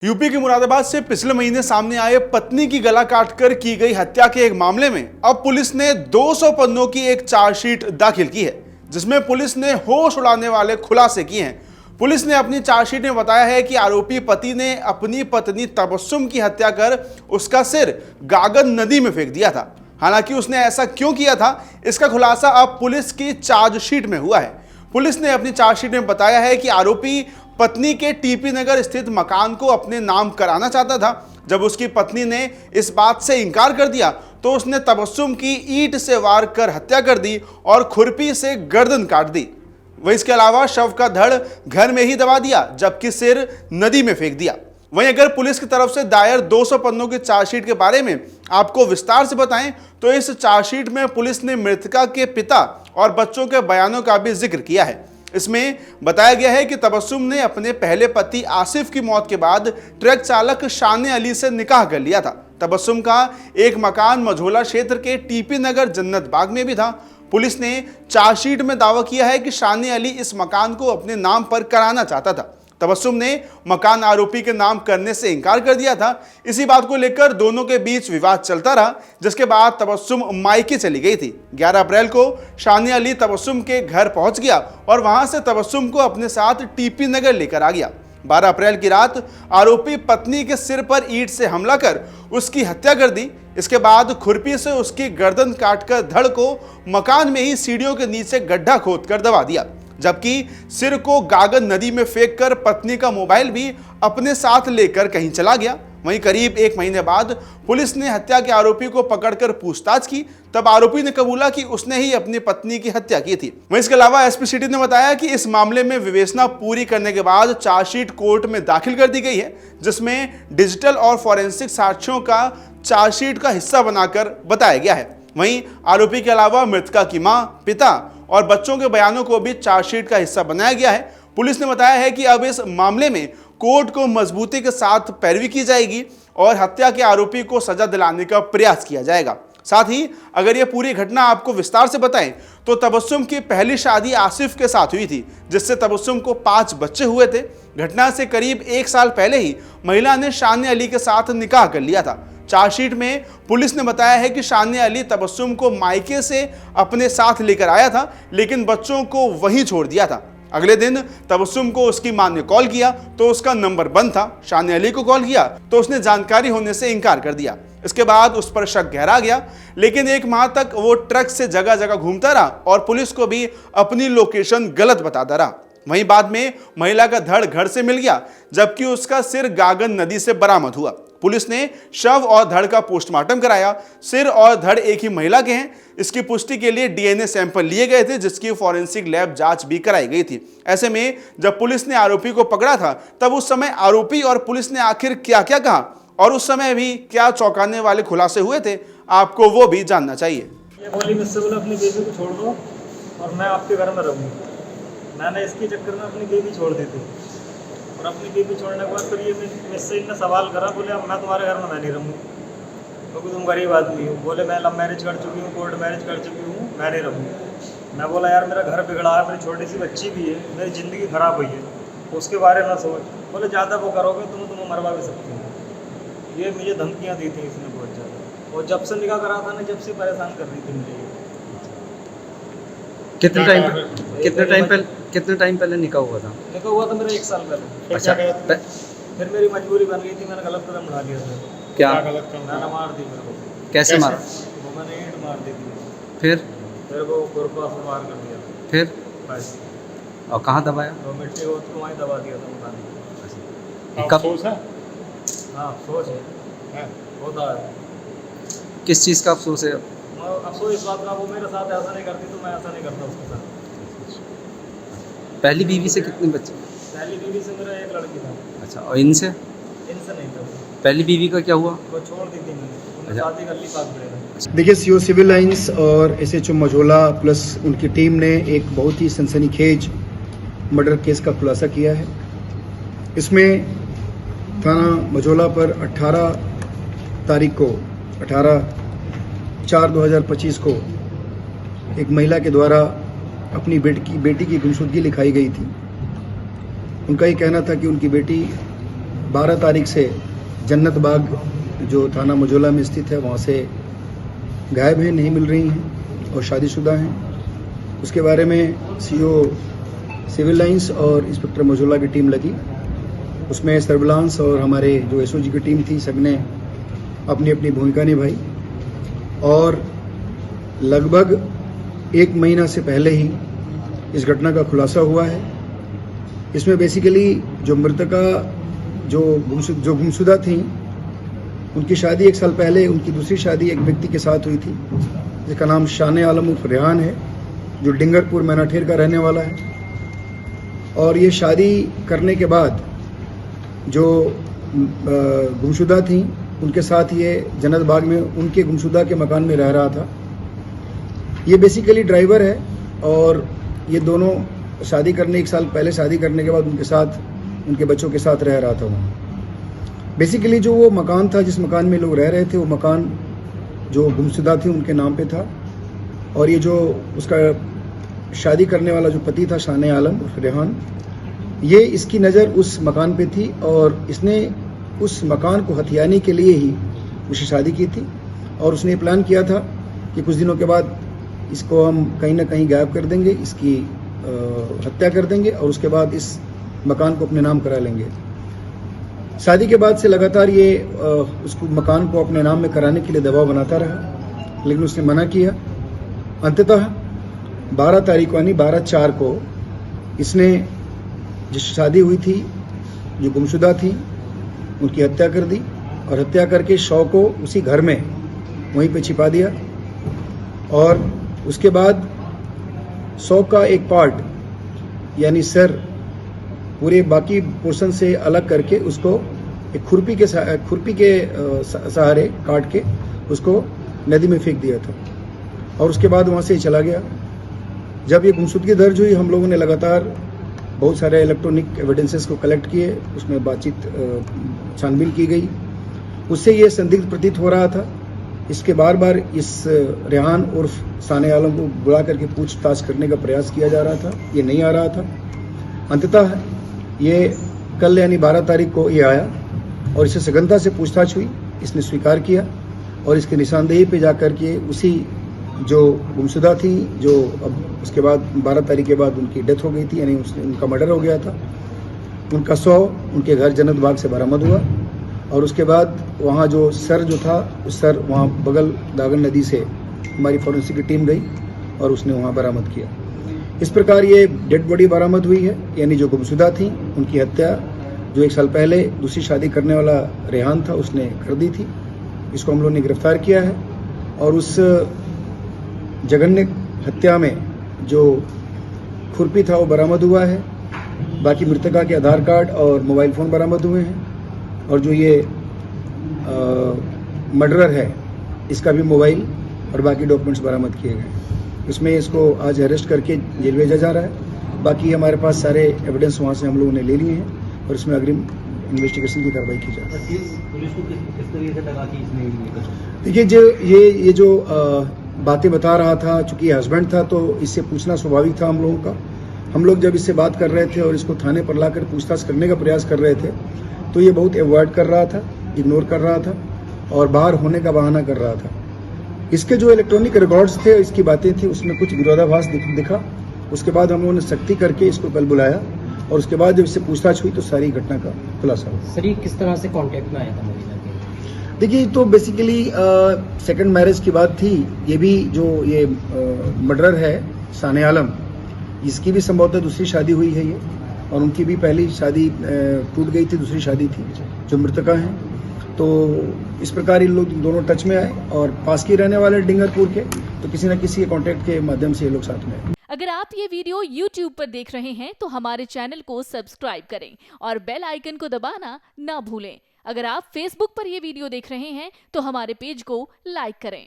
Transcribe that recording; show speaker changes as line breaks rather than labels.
UP के मुरादाबाद से पिछले महीने सामने आए पत्नी की गला काटकर की गई हत्या के एक मामले में अब पुलिस ने 200 पन्नों की एक चार्जशीट दाखिल की है, जिसमें पुलिस ने होश उड़ाने वाले खुलासे किए हैं। पुलिस ने अपनी चार्जशीट में बताया है कि आरोपी पति ने अपनी पत्नी तबस्सुम की हत्या कर उसका सिर गागन नदी में फेंक दिया था। हालांकि उसने ऐसा क्यों किया था, इसका खुलासा अब पुलिस की चार्जशीट में हुआ है। पुलिस ने अपनी चार्जशीट में बताया है कि आरोपी पत्नी के टीपी नगर स्थित मकान को अपने नाम कराना चाहता था। जब उसकी पत्नी ने इस बात से इनकार कर दिया तो उसने तबस्सुम की ईंट से वार कर हत्या कर दी और खुरपी से गर्दन काट दी। वहीं इसके अलावा शव का धड़ घर में ही दबा दिया, जबकि सिर नदी में फेंक दिया। वहीं अगर पुलिस की तरफ से दायर 200 पन्नों की चार्जशीट के बारे में आपको विस्तार से बताएं तो इस चार्जशीट में पुलिस ने मृतका के पिता और बच्चों के बयानों का भी जिक्र किया है। इसमें बताया गया है कि तबस्सुम ने अपने पहले पति आसिफ की मौत के बाद ट्रक चालक शाने अली से निकाह कर लिया था। तबस्सुम का एक मकान मझोला क्षेत्र के टीपी नगर जन्नत बाग में भी था। पुलिस ने चार्जशीट में दावा किया है कि शाने अली इस मकान को अपने नाम पर कराना चाहता था। तबस्सुम ने मकान आरोपी के नाम करने से इनकार कर दिया था। इसी बात को लेकर दोनों के बीच विवाद चलता रहा, जिसके बाद तबस्सुम मायके चली गई थी। 11 अप्रैल को शाने अली तबस्सुम के घर पहुंच गया और वहां से तबस्सुम को अपने साथ टीपी नगर लेकर आ गया। 12 अप्रैल की रात आरोपी पत्नी के सिर पर ईंट से हमला कर उसकी हत्या कर दी। इसके बाद खुरपी से उसकी गर्दन काटकर धड़ को मकान में ही सीढ़ियों के नीचे गड्ढा खोदकर दबा दिया, जबकि सिर को गागन नदी में फेंककर पत्नी का मोबाइल भी अपने साथ लेकर कहीं चला गया। वहीं करीब 1 महीने बाद पुलिस ने हत्या के आरोपी को पकड़कर पूछताछ की, तब आरोपी ने कबूला कि उसने ही अपनी पत्नी की हत्या की थी। वहीं इसके अलावा एसपी सिटी ने बताया कि इस मामले में विवेचना पूरी करने के बाद चार्जशीट कोर्ट में दाखिल कर दी गई है, जिसमें डिजिटल और फॉरेंसिक साक्ष्यों का चार्जशीट का हिस्सा बनाकर बताया गया है। वहीं आरोपी के अलावा मृतका की मां, पिता और बच्चों के बयानों को भी चार्जशीट का हिस्सा बनाया गया है। पुलिस ने बताया है कि अब इस मामले में कोर्ट को मजबूती के साथ पैरवी की जाएगी और हत्या के आरोपी को सजा दिलाने का प्रयास किया जाएगा। साथ ही अगर यह पूरी घटना आपको विस्तार से बताएं तो तबस्सुम की पहली शादी आसिफ के साथ हुई थी, जिससे तबस्सुम को 5 बच्चे हुए थे। घटना से करीब 1 साल पहले ही महिला ने शाने अली के साथ निकाह कर लिया था। चार्जशीट में पुलिस ने बताया है कि शाने अली तबस्सुम को मायके से अपने साथ लेकर आया था, लेकिन बच्चों को वहीं छोड़ दिया था। अगले दिन तबस्सुम को उसकी मां ने कॉल किया तो उसका नंबर बंद था। शाने अली को कॉल किया तो उसने जानकारी होने से इनकार कर दिया। इसके बाद उस पर शक गहरा गया, लेकिन 1 माह तक वो ट्रक से जगह जगह घूमता रहा और पुलिस को भी अपनी लोकेशन गलत बताता रहा। वहीं बाद में महिला का धड़ घर से मिल गया, जबकि उसका सिर गागन नदी से बरामद हुआ। पुलिस ने शव और धड़ का पोस्टमार्टम कराया। सिर और धड़ एक ही महिला के हैं। इसकी पुष्टि के लिए डीएनए सैंपल लिए गए थे, जिसकी फॉरेंसिक लैब जांच भी कराई गई थी। ऐसे में जब पुलिस ने आरोपी को पकड़ा था, तब उस समय आरोपी और पुलिस ने आखिर क्या क्या कहा और उस समय भी क्या चौंकाने वाले खुलासे हुए थे, आपको वो भी जानना चाहिए।
ये बोली मुझसे बोला अपनी बेबी को छोड़ दो और मैं आपके घर में रहूँगी। मैंने इसके चक्कर में अपनी बेबी छोड़ दी थी और अपनी बेबी छोड़ने के बाद फिर ये मुझसे इतना सवाल करा, बोले अब मैं तुम्हारे घर में मैं नहीं रहूँगी क्योंकि तुम गरीब आदमी हो। बोले मैं लव मैरिज कर चुकी हूँ, कोर्ट मैरिज कर चुकी हूँ, मैं नहीं रहूँगी। मैं बोला यार मेरा घर बिगड़ा है, मेरी छोटी सी बच्ची भी है, मेरी ज़िंदगी ख़राब हुई है, उसके बारे में सोच। बोले ज़्यादा वो करोगे तुम्हें मरवा भी सकती हो। ये मुझे धमकियाँ दी थी इसने बहुत ज़्यादा, और जब से निकाह करा था ना, जब से परेशान कर रही थी मुझे।
कितने टाइम पहले निकाह हुआ था?
निकाह हुआ था मेरा 1 साल पहले।
अच्छा,
फिर मेरी मजबूरी बन गई थी, मैंने गलत कदम उठा लिया था।
क्या
गलत कदम? मैंने मार दी मेरे को।
कैसे मारा?
वो मैंने ईंट मार दी थी।
फिर
वो खुरपा से वार कर दिया।
फिर
बस।
और कहाँ दबाया?
वो मिट्टी को उसको वहीं दबा दिया था मकान।
कब?
हाँ अफसोस है, होता है।
किस चीज़ का अफसोस है?
अफसोस इस बात का, वो मेरे साथ ऐसा नहीं करती तो मैं ऐसा नहीं करता उसके साथ।
पहली बीवी से कितने बच्चे?
पहली बीवी से मेरा 1 लड़की था।
अच्छा, और इनसे?
इनसे नहीं था।
पहली बीवी का क्या हुआ?
वो छोड़ दी थी मैंने, उन्हें
अच्छा।
शादी कर ली पास में।
देखिए, सीओ सिविल लाइंस और एसएचओ मझोला प्लस उनकी टीम ने एक बहुत ही सनसनीखेज मर्डर केस का खुलासा किया है। इसमें थाना मझोला पर 18 तारीख को 18/4/2025 को एक महिला के द्वारा अपनी बेटी की गुमशुदगी लिखाई गई थी। उनका ये कहना था कि उनकी बेटी 12 तारीख से जन्नत बाग जो थाना मझोला में स्थित है वहाँ से गायब हैं, नहीं मिल रही हैं और शादीशुदा हैं। उसके बारे में सीओ सिविल लाइंस और इंस्पेक्टर मझोला की टीम लगी। उसमें सर्विलांस और हमारे जो एसओजी की टीम थी सबने अपनी अपनी भूमिका निभाई और लगभग 1 महीना से पहले ही इस घटना का खुलासा हुआ है। इसमें बेसिकली जो मृतका जो गुमशुदा थी उनकी शादी 1 साल पहले उनकी दूसरी शादी एक व्यक्ति के साथ हुई थी जिसका नाम शाने आलम उर्फ रेहान है, जो डिंगरपुर मैनाठेर का रहने वाला है। और ये शादी करने के बाद जो गुमशुदा थी उनके साथ ये जन्नत बाग में उनके गुमशुदा के मकान में रह रहा था। ये बेसिकली ड्राइवर है और ये दोनों शादी करने 1 साल पहले शादी करने के बाद उनके साथ उनके बच्चों के साथ रह रहा था वहाँ। बेसिकली जो वो मकान था जिस मकान में लोग रह रहे थे वो मकान जो गुमशुदा थी उनके नाम पे था और ये जो उसका शादी करने वाला जो पति था शाने आलम उर्फ रेहान, ये इसकी नज़र उस मकान पे थी और इसने उस मकान को हथियाने के लिए ही उससे शादी की थी और उसने प्लान किया था कि कुछ दिनों के बाद इसको हम कहीं ना कहीं गायब कर देंगे, इसकी हत्या कर देंगे और उसके बाद इस मकान को अपने नाम करा लेंगे। शादी के बाद से लगातार ये उसको मकान को अपने नाम में कराने के लिए दबाव बनाता रहा, लेकिन उसने मना किया। अंततः 12 तारीख यानी 12/4 को इसने जिस शादी हुई थी जो गुमशुदा थी उनकी हत्या कर दी और हत्या करके शव को उसी घर में वहीं पे छिपा दिया और उसके बाद शव का एक पार्ट यानी सर पूरे बाकी पोर्शन से अलग करके उसको एक खुरपी के सहारे काट के उसको नदी में फेंक दिया था और उसके बाद वहाँ से ही चला गया। जब ये गुमशुदगी दर्ज हुई हम लोगों ने लगातार बहुत सारे इलेक्ट्रॉनिक एविडेंसेस को कलेक्ट किए, उसमें बातचीत छानबीन की गई। उससे ये संदिग्ध प्रतीत हो रहा था। इसके बार बार इस रेहान उर्फ शाने आलम को बुला करके पूछताछ करने का प्रयास किया जा रहा था, ये नहीं आ रहा था। अंततः ये कल यानी 12 तारीख को ये आया और इससे सघनता से पूछताछ हुई। इसने स्वीकार किया और इसके निशानदेही पे जाकर के उसी जो गुमशुदा थी जो अब उसके बाद 12 तारीख के बाद उनकी डेथ हो गई थी यानी उनका मर्डर हो गया था, उनका शव उनके घर जन्नत बाग से बरामद हुआ और उसके बाद वहाँ जो सर जो था उस सर वहाँ बगल दागन नदी से हमारी फॉरेंसिक की टीम गई और उसने वहाँ बरामद किया। इस प्रकार ये डेड बॉडी बरामद हुई है, यानी जो गुमशुदा थी उनकी हत्या जो 1 साल पहले दूसरी शादी करने वाला रेहान था उसने कर दी थी। इसको हम लोगों ने गिरफ्तार किया है और उस जघन्य हत्या में जो खुरपी था वो बरामद हुआ है। बाकी मृतका के आधार कार्ड और मोबाइल फ़ोन बरामद हुए हैं और जो ये मर्डरर है इसका भी मोबाइल और बाकी डॉक्यूमेंट्स बरामद किए गए। इसमें इसको आज अरेस्ट करके जेल भेजा जा रहा है। बाकी हमारे पास सारे एविडेंस वहाँ से हम लोगों ने ले लिए हैं और इसमें अग्रिम इन्वेस्टिगेशन की कार्रवाई की जा रही है।
पुलिस को किस तरीके से लगा कि इसने
देखिए जो ये जो बातें बता रहा था, चूंकि ये हस्बैंड था तो इससे पूछना स्वाभाविक था हम लोगों का। हम लोग जब इससे बात कर रहे थे और इसको थाने पर लाकर पूछताछ करने का प्रयास कर रहे थे तो ये बहुत अवॉइड कर रहा था, इग्नोर कर रहा था और बाहर होने का बहाना कर रहा था। इसके जो इलेक्ट्रॉनिक रिकॉर्ड्स थे, इसकी बातें थी, उसमें कुछ विरोधाभास दिखा। उसके बाद हम लोगों ने सख्ती करके इसको कल बुलाया और उसके बाद जब इससे पूछताछ हुई तो सारी घटना का खुलासा हुआ।
सर ये किस तरह से कांटेक्ट में आया था मरीजा के?
देखिए तो बेसिकली सेकंड मैरिज की बात थी। ये भी जो ये मर्डरर है शाने आलम, इसकी भी संभवतः दूसरी शादी हुई है ये और उनकी भी पहली शादी टूट गई थी, दूसरी शादी थी जो मृतका हैं। तो इस प्रकार इन लोग दोनों टच में आए और पास के रहने वाले डिंगरपुर के, तो किसी न किसी कॉन्टैक्ट के माध्यम से ये लोग साथ में आए।
अगर आप ये वीडियो YouTube पर देख रहे हैं तो हमारे चैनल को सब्सक्राइब करें और बेल आइकन को दबाना ना भूलें। अगर आप Facebook पर ये वीडियो देख रहे हैं तो हमारे पेज को लाइक करें।